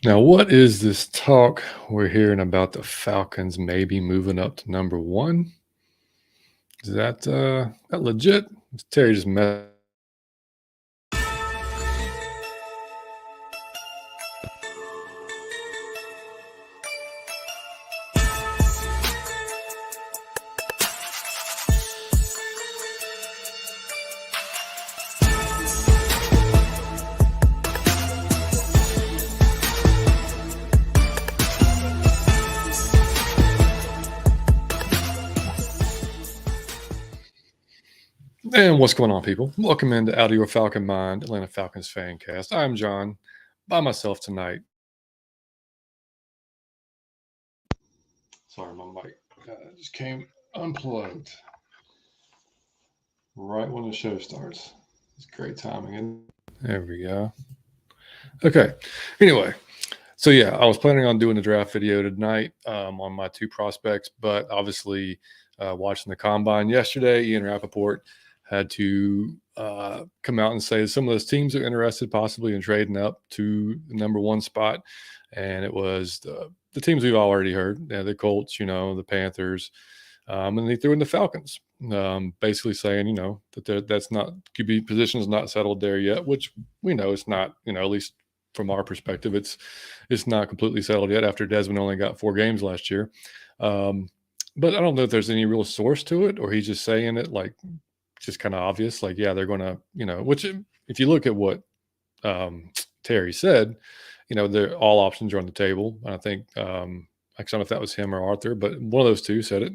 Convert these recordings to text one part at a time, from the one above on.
Now, what is this talk we're hearing about the Falcons maybe moving up to number one? Is that legit? Terry just met. And what's going on, people? Welcome into Out of Your Falcon Mind, Atlanta Falcons fan cast. I'm John, by myself tonight. Sorry, my mic just came unplugged right when the show starts. It's great timing. And there we go. Okay. Anyway, so yeah, I was planning on doing the draft video tonight on my two prospects, but obviously watching the combine yesterday, Ian Rappaport had to come out and say some of those teams are interested possibly in trading up to the number one spot. And it was the teams we've already heard, the Colts, the Panthers, and they threw in the Falcons, basically saying, that that's not QB position is not settled there yet, which we know it's not, at least from our perspective, it's not completely settled yet after Desmond only got 4 games last year. But I don't know if there's any real source to it, or he's just saying it like just kind of obvious, like, yeah, they're going to, which if you look at what Terry said, they're all options are on the table. And I think, I don't know if that was him or Arthur, but one of those two said it.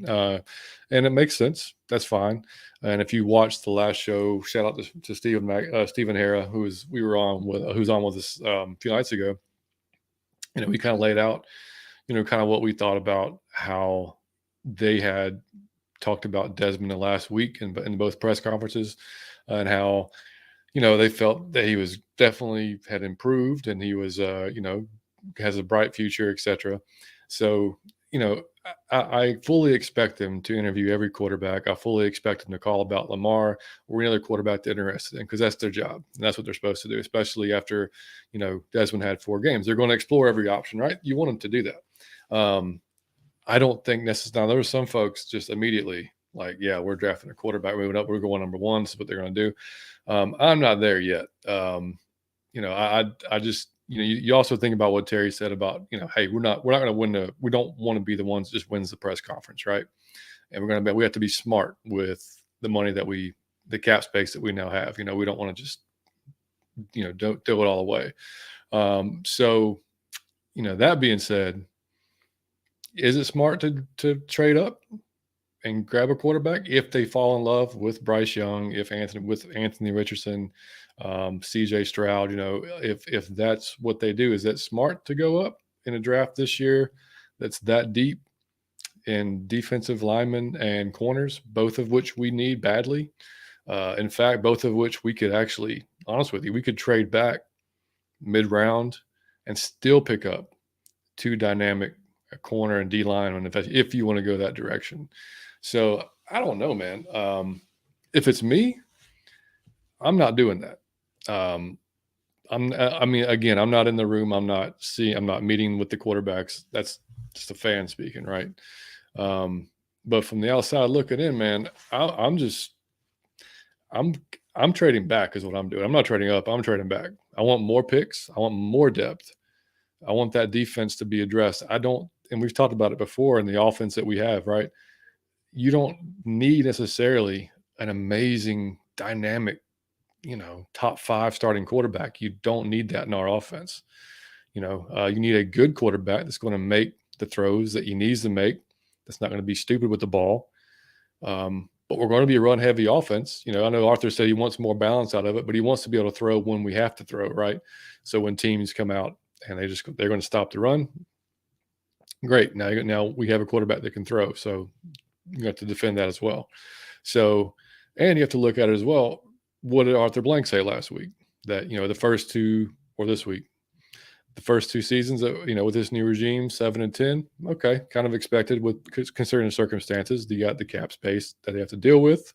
And it makes sense. That's fine. And if you watched the last show, shout out to Stephen Hara, who's on with us a few nights ago. We kind of laid out, kind of what we thought about how they had talked about Desmond the last week in both press conferences, and how, they felt that he was definitely had improved and he was, has a bright future, etc. So, I fully expect them to interview every quarterback. I fully expect them to call about Lamar or any other quarterback they're interested in, because that's their job. And that's what they're supposed to do, especially after, Desmond had 4 games. They're going to explore every option, right? You want them to do that. I don't think necessarily. Now, there were some folks just immediately like, yeah, we're drafting a quarterback, moving up, we're going number one. This is what they're going to do. I'm not there yet. I just, you also think about what Terry said about, hey, we're not going to win we don't want to be the ones that just wins the press conference, right? And we have to be smart with the money that we the cap space that we now have. We don't want to just, don't throw it all away. So, that being said, is it smart to trade up and grab a quarterback if they fall in love with Bryce Young, with Anthony Richardson, CJ Stroud? If that's what they do, is that smart to go up in a draft this year that's that deep in defensive linemen and corners, both of which we need badly? In fact, both of which we could actually, honest with you, we could trade back mid-round and still pick up two dynamic corner and D-line if you want to go that direction. So I don't know, man. If it's me, I'm not doing that. I'm not in the room. I'm not meeting with the quarterbacks. That's just a fan speaking, right? But from the outside looking in, man, I'm trading back is what I'm doing. I'm not trading up. I'm trading back. I want more picks. I want more depth. I want that defense to be addressed. And we've talked about it before in the offense that we have, right? You don't need necessarily an amazing, dynamic, top 5 starting quarterback. You don't need that in our offense. You need a good quarterback that's going to make the throws that he needs to make. That's not going to be stupid with the ball. But we're going to be a run-heavy offense. I know Arthur said he wants more balance out of it, but he wants to be able to throw when we have to throw, right? So when teams come out and they're going to stop the run, great. Now we have a quarterback that can throw, so you have to defend that as well. So, and you have to look at it as well. What did Arthur Blank say last week? That the first two, or this week, the first 2 seasons that, with this new regime, 7 and 10, okay, kind of expected considering the circumstances. You got the cap space that they have to deal with.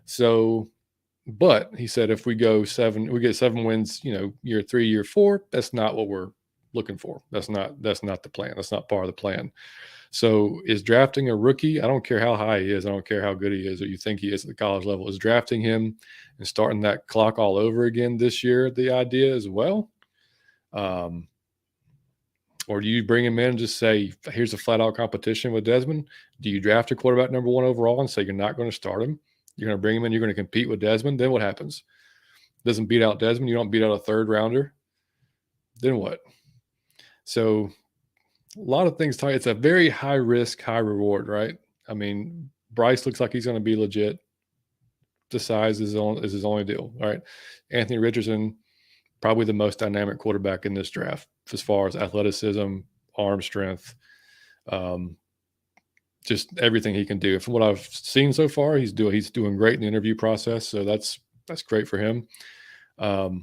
So, but he said if we get 7 wins, year 3, year 4, that's not what we're looking for. That's not the plan. That's not part of the plan. So is drafting a rookie, I don't care how high he is, I don't care how good he is or you think he is at the college level, is drafting him and starting that clock all over again this year the idea as well? Or do you bring him in and just say, here's a flat out competition with Desmond? Do you draft a quarterback number 1 overall and say you're not going to start him? You're going to bring him in, you're going to compete with Desmond. Then what happens? Doesn't beat out Desmond. You don't beat out a 3rd rounder. Then what? So a lot of things. It's a very high risk, high reward, right? I mean, Bryce looks like he's going to be legit. The size is his only deal, all right? Anthony Richardson, probably the most dynamic quarterback in this draft as far as athleticism, arm strength, just everything he can do. From what I've seen so far, he's doing great in the interview process. So that's great for him. That's,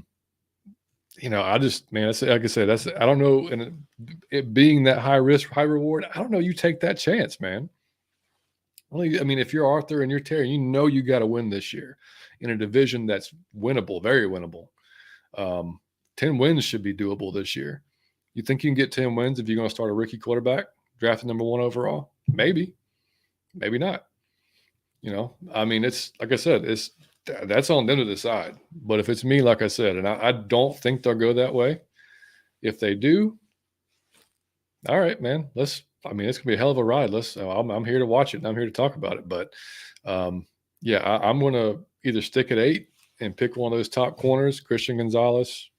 like I said, I don't know. And it being that high risk, high reward, I don't know. You take that chance, man. If you're Arthur and you're Terry, you got to win this year in a division that's winnable, very winnable. 10 wins should be doable this year. You think you can get 10 wins if you're going to start a rookie quarterback, drafted number 1 overall? Maybe not. It's like I said, that's on them to decide. But if it's me, like I said, and I don't think they'll go that way. If they do, all right, man, it's going to be a hell of a ride. I'm here to watch it and I'm here to talk about it. But I'm going to either stick at 8 and pick one of those top corners, Christian Gonzalez,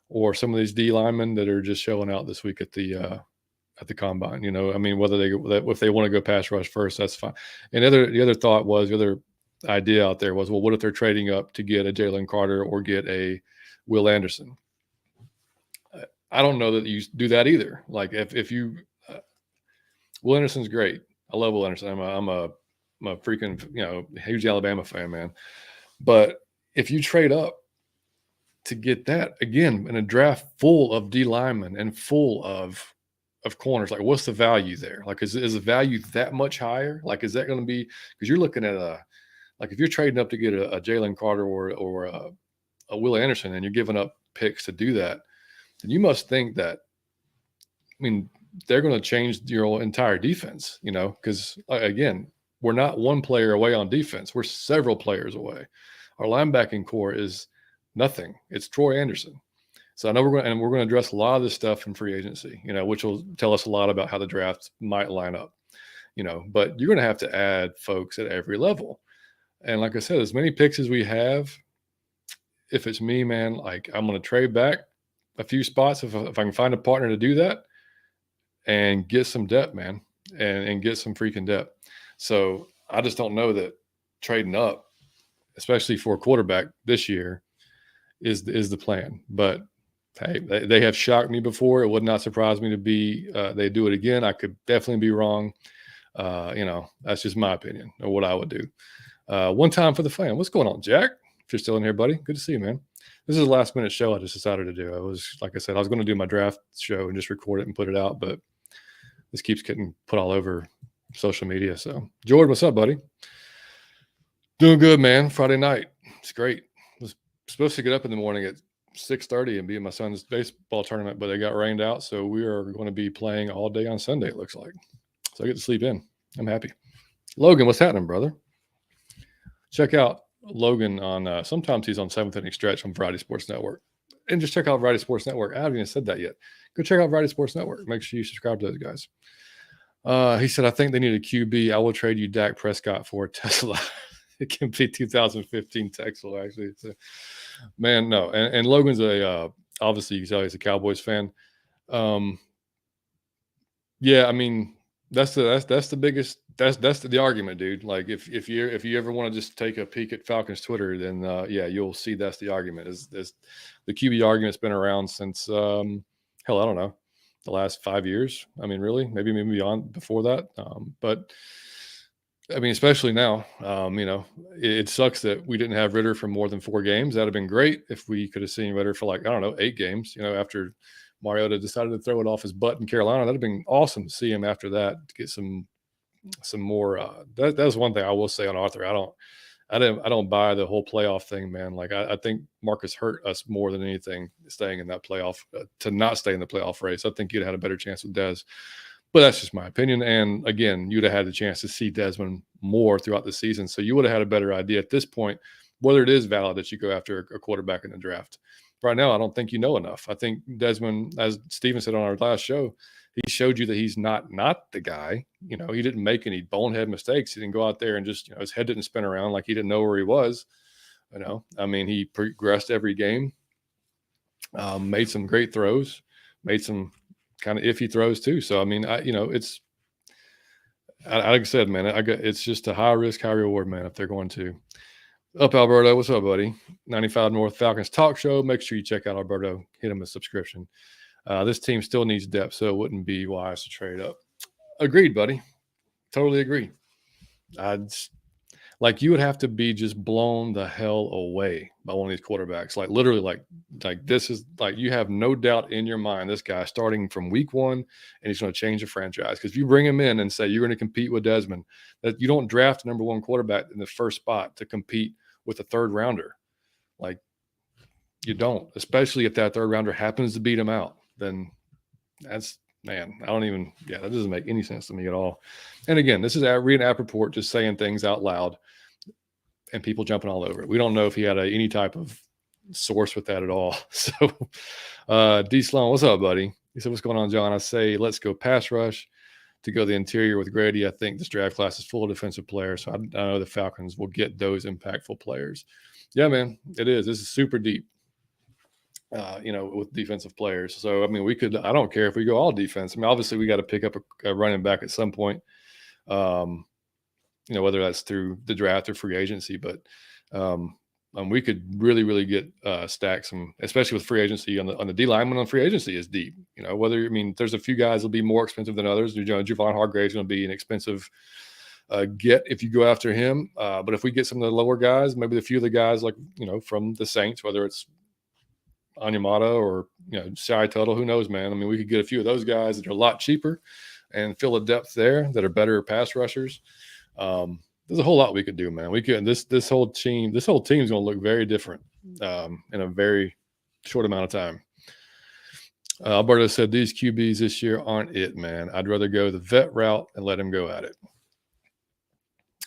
or some of these D linemen that are just showing out this week at the combine. Whether if they want to go pass rush first, that's fine. And the other idea out there was, well, what if they're trading up to get a Jalen Carter or get a Will Anderson? I don't know that you do that either. Like if you, Will Anderson's great. I love Will Anderson. I'm a freaking, huge Alabama fan, man. But if you trade up to get that, again, in a draft full of D linemen and full of corners, like what's the value there? Like, is the value that much higher? Like, is that going to be, because you're looking at if you're trading up to get a Jalen Carter or a Will Anderson and you're giving up picks to do that, then you must think that, they're going to change your entire defense, because again, we're not one player away on defense. We're several players away. Our linebacking core is nothing. It's Troy Anderson. So I know we're going to address a lot of this stuff in free agency, which will tell us a lot about how the draft might line up, but you're going to have to add folks at every level. And like I said, as many picks as we have, if it's me, man, like I'm going to trade back a few spots if I can find a partner to do that and get some depth, man, and get some freaking depth. So I just don't know that trading up, especially for a quarterback this year, is the plan. But hey, they have shocked me before. It would not surprise me to be they do it again. I could definitely be wrong. That's just my opinion of what I would do. One time for the fan. What's going on, Jack? If you're still in here, buddy, good to see you, man. This is a last minute show I just decided to do. Like I said, I was going to do my draft show and just record it and put it out, but this keeps getting put all over social media. So, Jordan, what's up, buddy? Doing good, man. Friday night. It's great. I was supposed to get up in the morning at 6:30 and be in my son's baseball tournament, but they got rained out. So we are going to be playing all day on Sunday, it looks like. So I get to sleep in. I'm happy. Logan, what's happening, brother? Check out Logan on sometimes he's on 7th Inning Stretch on Variety Sports Network. And just check out Variety Sports Network. I haven't even said that yet. Go check out Variety Sports Network. Make sure you subscribe to those guys. He said, I think they need a QB. I will trade you Dak Prescott for Tesla. It can be 2015 Texel, actually. So, man, no. And Logan's obviously you can tell he's a Cowboys fan. Yeah, I mean, that's the biggest, that's the argument, dude. Like if you ever want to just take a peek at Falcons Twitter, then yeah, you'll see that's the argument. Is the QB argument's been around since hell, I don't know, the last 5 years. I mean, really, maybe beyond before that. But I mean, especially now, it sucks that we didn't have Ritter for more than 4 games. That'd have been great if we could have seen Ritter for like, I don't know, 8 games, after Mariota decided to throw it off his butt in Carolina. That'd have been awesome to see him after that, to get some more. That's one thing I will say on Arthur. I don't buy the whole playoff thing, man. Like I think Marcus hurt us more than anything staying in that playoff, to not stay in the playoff race. I think you'd have had a better chance with Dez, but that's just my opinion. And again, you'd have had the chance to see Desmond more throughout the season. So you would have had a better idea at this point, whether it is valid that you go after a quarterback in the draft. Right now, I don't think you know enough. I think Desmond, as Steven said on our last show, he showed you that he's not the guy. He didn't make any bonehead mistakes. He didn't go out there and just, his head didn't spin around like he didn't know where he was. I mean, he progressed every game, made some great throws, made some kind of iffy throws too. So, I mean, it's, like I said, man, it's just a high risk, high reward, man, if they're going to. Up, Alberto. What's up, buddy? 95 North Falcons Talk Show. Make sure you check out Alberto. Hit him a subscription. This team still needs depth, so it wouldn't be wise to trade up. Agreed, buddy. Totally agree. Like you would have to be just blown the hell away by one of these quarterbacks. Like literally, like this is like you have no doubt in your mind this guy starting from week 1 and he's going to change the franchise. Because if you bring him in and say you're going to compete with Desmond, that you don't draft a number 1 quarterback in the first spot to compete with a 3rd rounder. Like you don't, especially if that 3rd rounder happens to beat him out, then that's, man, that doesn't make any sense to me at all. And again, this is reading app report, just saying things out loud and people jumping all over it. We don't know if he had any type of source with that at all. So D Sloan, what's up, buddy? He said, what's going on, John? I say, let's go pass rush to go the interior with Grady. I think this draft class is full of defensive players. So I know the Falcons will get those impactful players. Yeah, man, it is. This is super deep, with defensive players. So, I mean, I don't care if we go all defense. I mean, obviously we got to pick up a running back at some point, whether that's through the draft or free agency, but we could really, really get stack some, especially with free agency on the D lineman on free agency is deep. There's a few guys will be more expensive than others. Javon Hargrave's going to be an expensive get if you go after him. But if we get some of the lower guys, maybe a few of the guys like, from the Saints, whether it's Anyamata or, Shai Tuttle, who knows, man. I mean, we could get a few of those guys that are a lot cheaper and fill a depth there that are better pass rushers. There's a whole lot we could do, man. We could, this whole team is going to look very different in a very short amount of time. Alberto said these QBs this year aren't it, man. I'd rather go the vet route and let him go at it.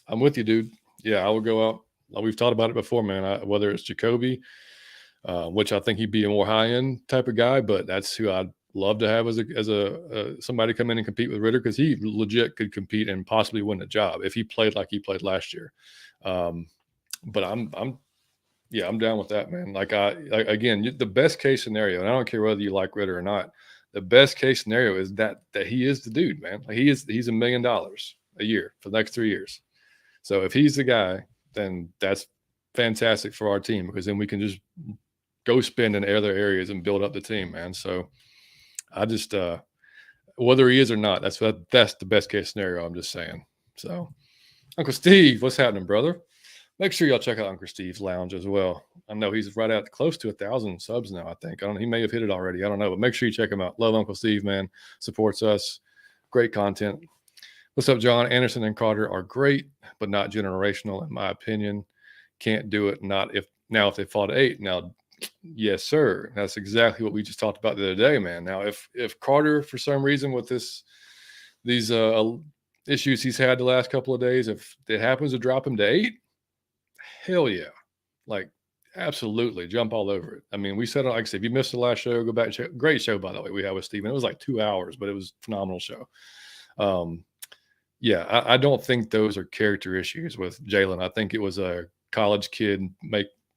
I'm with you, dude. Yeah, I would go out. We've talked about it before, man. Whether it's Jacoby, which I think he'd be a more high-end type of guy, but that's who I'd love to have as a somebody come in and compete with Ritter, because he legit could compete and possibly win a job if he played like he played last year. but I'm down with that, man. Again, the best case scenario, and I don't care whether you like Ritter or not. The best case scenario is that he is the dude, man. Like he's $1 million a year for the next 3 years. So if he's the guy, then that's fantastic for our team, because then we can just go spend in other areas and build up the team, man. So I just whether he is or not, that's the best case scenario. I'm just saying. So Uncle Steve, what's happening, brother? Make sure y'all check out Uncle Steve's Lounge as well. I know he's right at close to 1,000 subs now, I think. I don't know. He may have hit it already. I don't know. But make sure you check him out. Love Uncle Steve, man. Supports us. Great content. What's up, John? Anderson and Carter are great, but not generational, in my opinion. Can't do it. Not if they fall to 8. Now, yes, sir. That's exactly what we just talked about the other day, man. Now, if Carter, for some reason, with these issues he's had the last couple of days, if it happens to drop him to 8, hell yeah. Like, absolutely. Jump all over it. I mean, we said, like I said, if you missed the last show, go back and check. Great show, by the way, we had with Steven. It was like 2 hours, but it was a phenomenal show. Yeah, I don't think those are character issues with Jalen. I think it was a college kid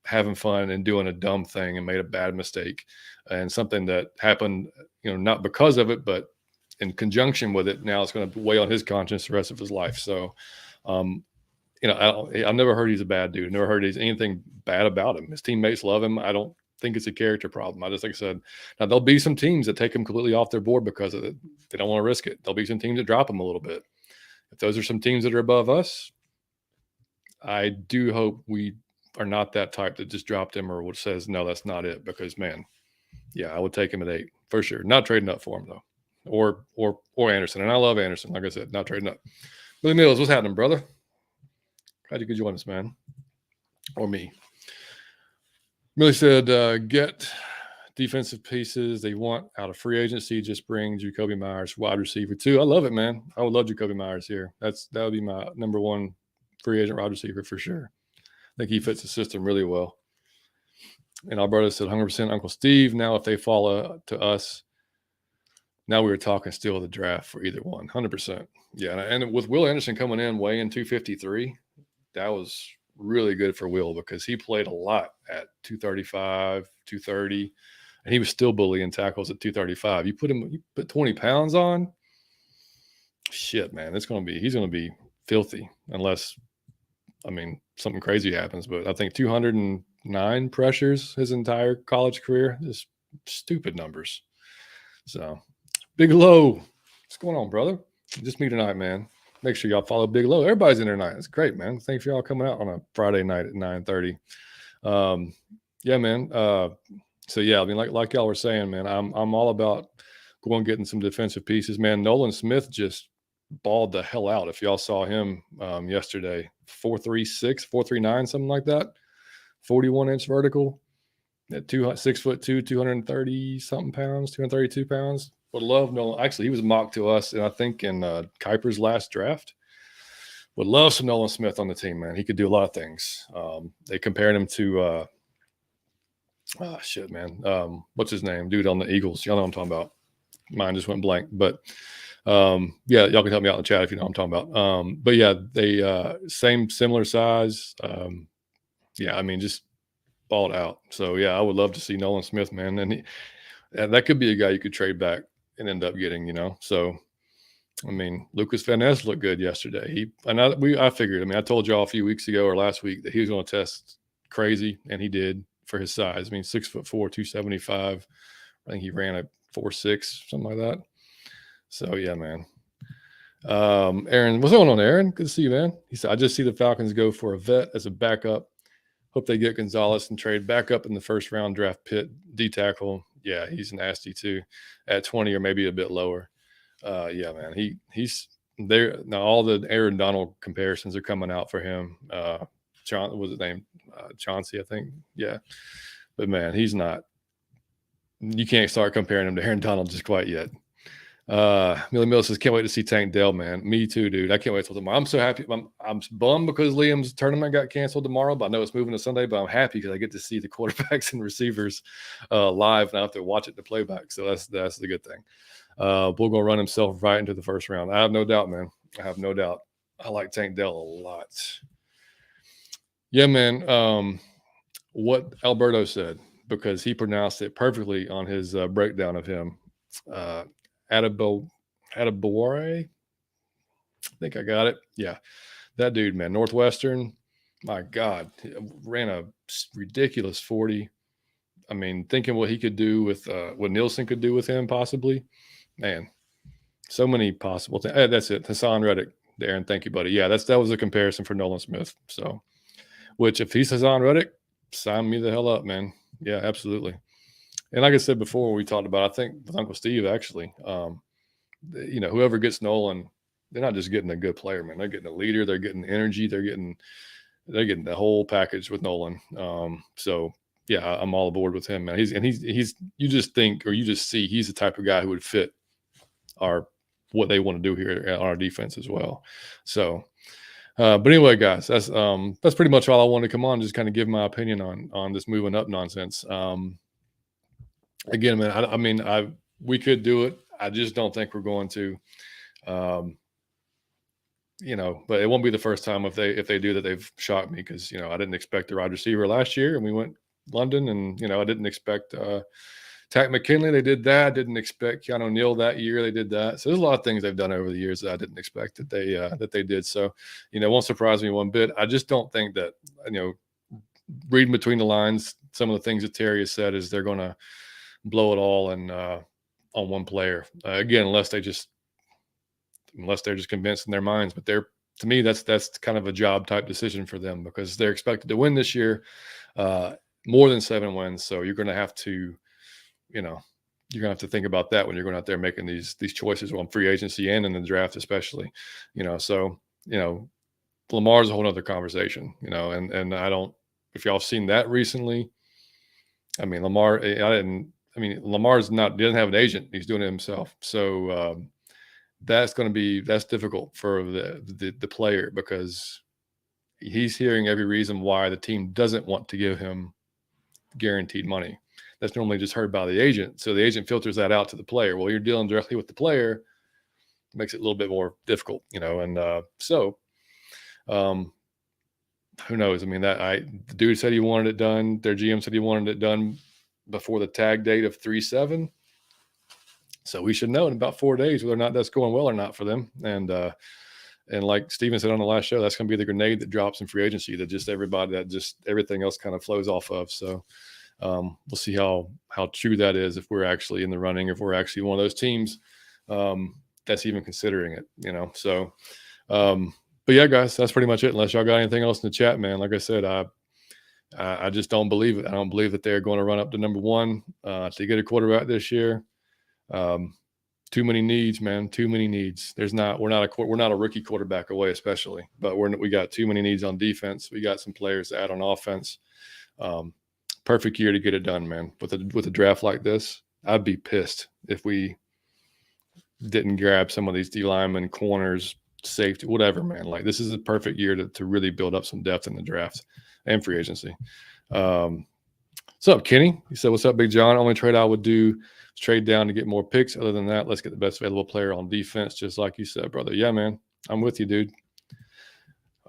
having fun and doing a dumb thing and made a bad mistake, and something that happened, not because of it, but in conjunction with it. Now it's going to weigh on his conscience the rest of his life. So, I've never heard he's a bad dude. Never heard he's anything bad about him. His teammates love him. I don't think it's a character problem. I just, like I said, now there'll be some teams that take him completely off their board because of it. They don't want to risk it. There'll be some teams that drop him a little bit. If those are some teams that are above us, I do hope we are not that type that just dropped him or says, no, that's not it. Because, man, yeah, I would take him at 8 for sure. Not trading up for him, though. Or Anderson. And I love Anderson. Like I said, not trading up. Billy Mills, what's happening, brother? Glad you could join us, man. Or me. Millie said, get defensive pieces they want out of free agency. Just bring Jacoby Myers, wide receiver, too. I love it, man. I would love Jacoby Myers here. That would be my number one free agent wide receiver for sure. I think he fits the system really well. And Alberto said 100% Uncle Steve. Now, if they fall to us, now we were talking still the draft for either one. 100%. Yeah, and with Will Anderson coming in weighing 253, that was really good for Will because he played a lot at 235, 230, and he was still bullying tackles at 235. You put 20 pounds on, shit, man, he's going to be filthy unless, something crazy happens. But I think 209 pressures his entire college career, just stupid numbers. So, Big Low, what's going on, brother? Just me tonight, man. Make sure y'all follow Big Low. Everybody's in there tonight. It's great, man. Thanks for y'all coming out on a Friday night at 9:30. Yeah, man. So yeah, like y'all were saying, man, I'm all about going getting some defensive pieces, man. Nolan Smith just balled the hell out. If y'all saw him yesterday, 4.36, 4.39, something like that. 41-inch vertical at 6'2", 230 something pounds, 232 pounds. Would love Nolan. Actually, he was mocked to us, and I think in Kuiper's last draft. Would love some Nolan Smith on the team, man. He could do a lot of things. They compared him to what's his name? Dude on the Eagles. Y'all know what I'm talking about. Mine just went blank. But yeah, y'all can help me out in the chat if you know what I'm talking about. But yeah, they similar size. Just balled out. So yeah, I would love to see Nolan Smith, man. And that could be a guy you could trade back and end up getting, So, Lucas Van Ness looked good yesterday. I figured. I told y'all a few weeks ago or last week that he was going to test crazy, and he did for his size. 6'4", 275. I think he ran a 4.6, something like that. So yeah, man. Aaron, what's going on, Aaron? Good to see you, man. He said, I just see the Falcons go for a vet as a backup. Hope they get Gonzalez and trade back up in the first round draft pick D tackle. Yeah, he's nasty too, at 20 or maybe a bit lower. Yeah, man, he's there now. All the Aaron Donald comparisons are coming out for him. What was his name? Chauncey, I think. Yeah, but man, he's not. You can't start comparing him to Aaron Donald just quite yet. Millie Mill says, can't wait to see Tank Dell, man. Me too, dude. I can't wait till tomorrow. I'm so happy. I'm bummed because Liam's tournament got canceled tomorrow, but I know it's moving to Sunday, but I'm happy because I get to see the quarterbacks and receivers live, and I have to watch it to playback. So that's the good thing. Bull gonna run himself right into the first round. I have no doubt, man. I have no doubt. I like Tank Dell a lot. Yeah, man. What Alberto said, because he pronounced it perfectly on his breakdown of him. Uh, Adabo, Adabaware, I think I got it. Yeah, that dude, man. Northwestern, my God, he ran a ridiculous 40. I mean, thinking what he could do with what Nielsen could do with him, possibly. Man, so many possible things. That's it. Hassan Reddick, Darren. Thank you, buddy. Yeah, that was a comparison for Nolan Smith. So, which if he's Hassan Reddick, sign me the hell up, man. Yeah, absolutely. And like I said before, we talked about, I think with Uncle Steve, actually, whoever gets Nolan, they're not just getting a good player, man. They're getting a leader. They're getting energy. They're getting the whole package with Nolan. So yeah, I'm all aboard with him, man. He's you just think, or you just see he's the type of guy who would fit what they want to do here on our defense as well. So, but anyway, guys, that's pretty much all I wanted to come on, just kind of give my opinion on this moving up nonsense. Again, man, we could do it. I just don't think we're going to. But it won't be the first time if they do that. They've shocked me, because I didn't expect the wide receiver last year, and we went London, and I didn't expect Tack McKinley. They did that. I didn't expect Keanu Neal that year. They did that. So there's a lot of things they've done over the years that I didn't expect that they did. So it won't surprise me one bit. I just don't think that reading between the lines, some of the things that Terry has said is they're going to blow it all and on one player again, unless they're just convinced in their minds. But to me, that's kind of a job type decision for them, because they're expected to win this year, more than 7 wins. So you're going to have to, think about that when you're going out there making these choices on free agency and in the draft, especially. So Lamar's a whole other conversation. And I don't. If y'all have seen that recently, I mean, Lamar's doesn't have an agent. He's doing it himself. So that's difficult for the player, because he's hearing every reason why the team doesn't want to give him guaranteed money. That's normally just heard by the agent. So the agent filters that out to the player. Well, you're dealing directly with the player, it makes it a little bit more difficult, and who knows? I mean, the dude said he wanted it done. Their GM said he wanted it done before the tag date of 3/7. So we should know in about 4 days whether or not that's going well or not for them. And like Steven said on the last show, that's going to be the grenade that drops in free agency that just everything else kind of flows off of. So we'll see how true that is, if we're actually in the running, if we're actually one of those teams that's even considering it, So, but yeah, guys, that's pretty much it. Unless y'all got anything else in the chat, man. Like I said, I just don't believe it. I don't believe that they're going to run up to number 1 to get a quarterback this year. Too many needs, man. Too many needs. We're not a rookie quarterback away, especially, but we got too many needs on defense. We got some players to add on offense. Perfect year to get it done, man. With a draft like this, I'd be pissed if we didn't grab some of these D linemen, corners, safety, whatever, man. Like, this is a perfect year to really build up some depth in the draft and free agency. What's up, Kenny? He said, "What's up, Big John? Only trade I would do is trade down to get more picks. Other than that, let's get the best available player on defense," just like you said, brother. Yeah, man. I'm with you, dude.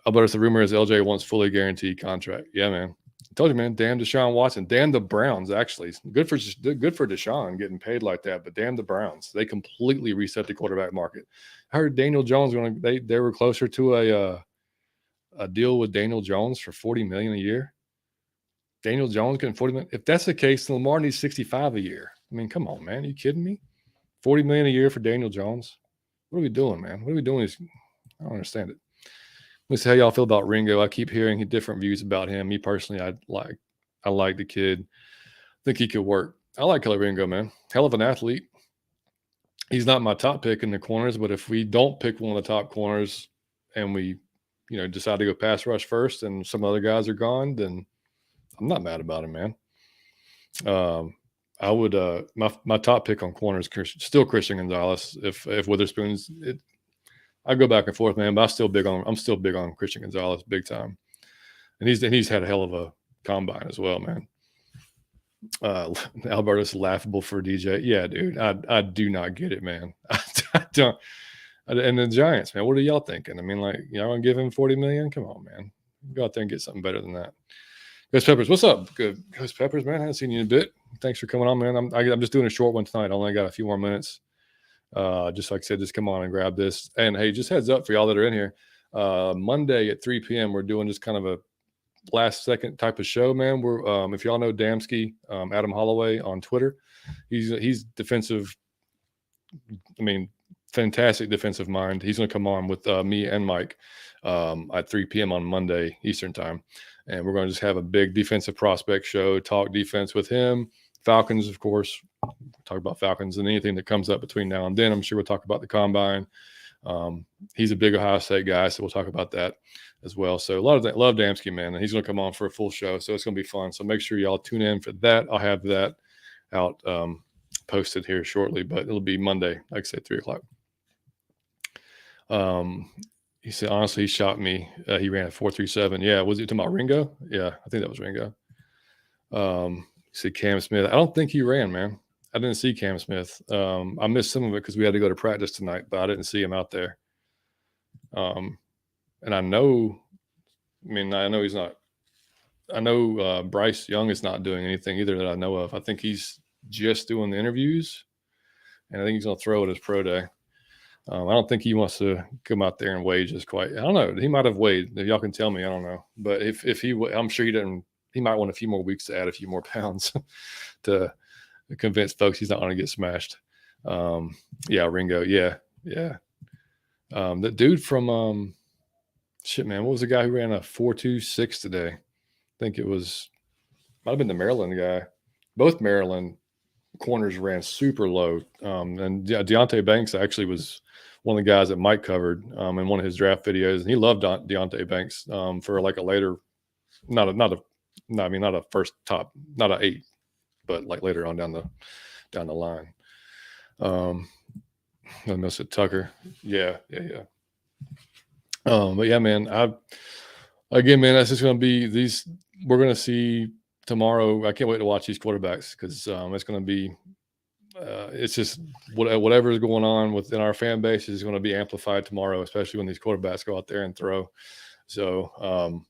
Alberto, the rumor is LJ wants fully guaranteed contract. Yeah, man. I told you, man. Damn Deshaun Watson. Damn the Browns, actually. Good for Deshaun getting paid like that, but damn the Browns. They completely reset the quarterback market. I heard Daniel Jones they were closer to a deal with Daniel Jones for $40 million a year. Daniel Jones getting $40 million. If that's the case, then Lamar needs $65 a year. I mean, come on, man. Are you kidding me? $40 million a year for Daniel Jones? What are we doing, man? What are we doing? I don't understand it. Let me see how y'all feel about Ringo. I keep hearing different views about him. Me personally, I like the kid. I think he could work. I like Kelly Ringo, man. Hell of an athlete. He's not my top pick in the corners, but if we don't pick one of the top corners and we, decide to go pass rush first and some other guys are gone, then I'm not mad about him, man. I would my top pick on corners still Christian Gonzalez. If Witherspoon's it, I go back and forth, man, but I'm still big on Christian Gonzalez, big time. And he's had a hell of a combine as well, man. Alberto's laughable for DJ. Yeah, dude. I do not get it, man. I don't. And the Giants, man, what are y'all thinking? I mean, like, y'all gonna give him $40 million? Come on, man. Go out there and get something better than that. Ghost Peppers, what's up? Good. Ghost Peppers, man. I haven't seen you in a bit. Thanks for coming on, man. I'm just doing a short one tonight. I only got a few more minutes. Just like I said, just come on and grab this. And hey, just heads up for y'all that are in here. Monday at 3 p.m. we're doing just kind of a last second type of show, man. We're if y'all know Damsky, Adam Holloway on Twitter, he's defensive. I mean, fantastic defensive mind. He's going to come on with me and Mike at 3 p.m. on Monday Eastern time, and we're going to just have a big defensive prospect show, talk defense with him. Falcons, of course, talk about Falcons and anything that comes up between now and then. I'm sure we'll talk about the combine. He's a big Ohio State guy, so we'll talk about that as well. So a lot of that, love Damsky, man, and he's going to come on for a full show, so it's going to be fun. So make sure y'all tune in for that. I'll have that out posted here shortly, but it'll be Monday, like I said, 3 o'clock. He said, honestly, he shot me. He ran a 4.37. Yeah, was he talking about Ringo? Yeah, I think that was Ringo. He said Cam Smith. I don't think he ran, man. I didn't see Cam Smith. I missed some of it because we had to go to practice tonight, but I didn't see him out there. And I know he's not. I know Bryce Young is not doing anything either that I know of. I think he's just doing the interviews, and I think he's going to throw at his pro day. I don't think he wants to come out there and weigh just quite. I don't know. He might have weighed. If y'all can tell me, I don't know. But if he, I'm sure he didn't. He might want a few more weeks to add a few more pounds to convince folks he's not going to get smashed. Yeah, Ringo. Yeah. The dude from shit, man. What was the guy who ran a 4.26 today? I think it might have been the Maryland guy. Both Maryland corners ran super low. And Deontay Banks actually was one of the guys that Mike covered in one of his draft videos, and he loved Deontay Banks for like a later, not a first top, not an 8, but like later on down the line. I missed it, Tucker. Yeah. But yeah, man, that's just going to be these. We're going to see tomorrow. I can't wait to watch these quarterbacks because it's going to be. It's just whatever is going on within our fan base is going to be amplified tomorrow, especially when these quarterbacks go out there and throw. So,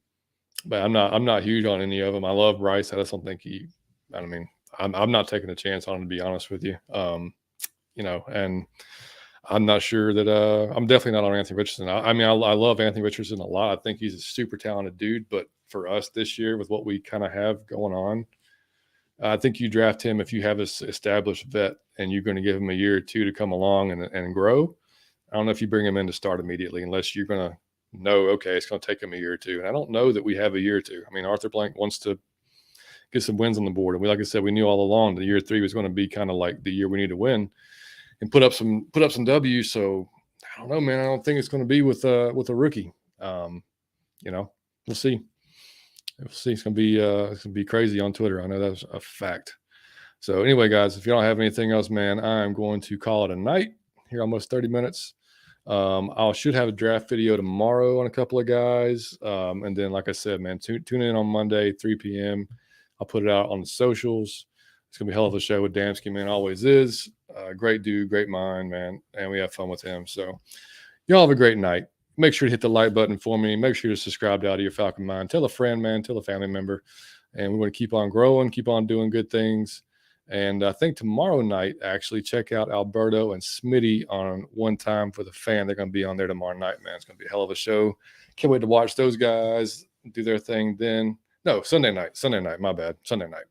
but I'm not huge on any of them. I love Rice. I just don't think I'm not taking a chance on him, to be honest with you. And I'm not sure that I'm definitely not on Anthony Richardson. I love Anthony Richardson a lot. I think he's a super talented dude, but for us this year with what we kind of have going on, I think you draft him if you have an established vet and you're going to give him a year or two to come along and grow. I don't know if you bring him in to start immediately unless you're going to know, okay, it's going to take him a year or two. And I don't know that we have a year or two. I mean, Arthur Blank wants to get some wins on the board. And like I said, we knew all along the year 3 was going to be kind of like the year we need to win and put up some W's. So I don't know, man. I don't think it's going to be with a rookie. We'll see. We'll see. It's going to be crazy on Twitter. I know that's a fact. So anyway, guys, if you don't have anything else, man, I'm going to call it a night here, almost 30 minutes. I should have a draft video tomorrow on a couple of guys. And then, like I said, man, tune in on Monday, 3 p.m. I'll put it out on the socials. It's going to be a hell of a show with Damsky, man. Always is. Great dude, great mind, man. And we have fun with him. So y'all have a great night. Make sure to hit the like button for me. Make sure to subscribe to Out of Your Falcon Mind. Tell a friend, man. Tell a family member. And we want to keep on growing, keep on doing good things. And I think tomorrow night, actually, check out Alberto and Smitty on One Time for the Fan. They're going to be on there tomorrow night, man. It's going to be a hell of a show. Can't wait to watch those guys do their thing then. No, Sunday night. My bad. Sunday night.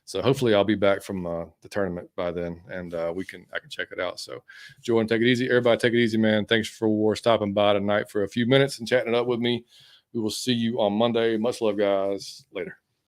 So hopefully I'll be back from the tournament by then, and I can check it out. So Jordan, take it easy. Everybody take it easy, man. Thanks for stopping by tonight for a few minutes and chatting it up with me. We will see you on Monday. Much love, guys. Later.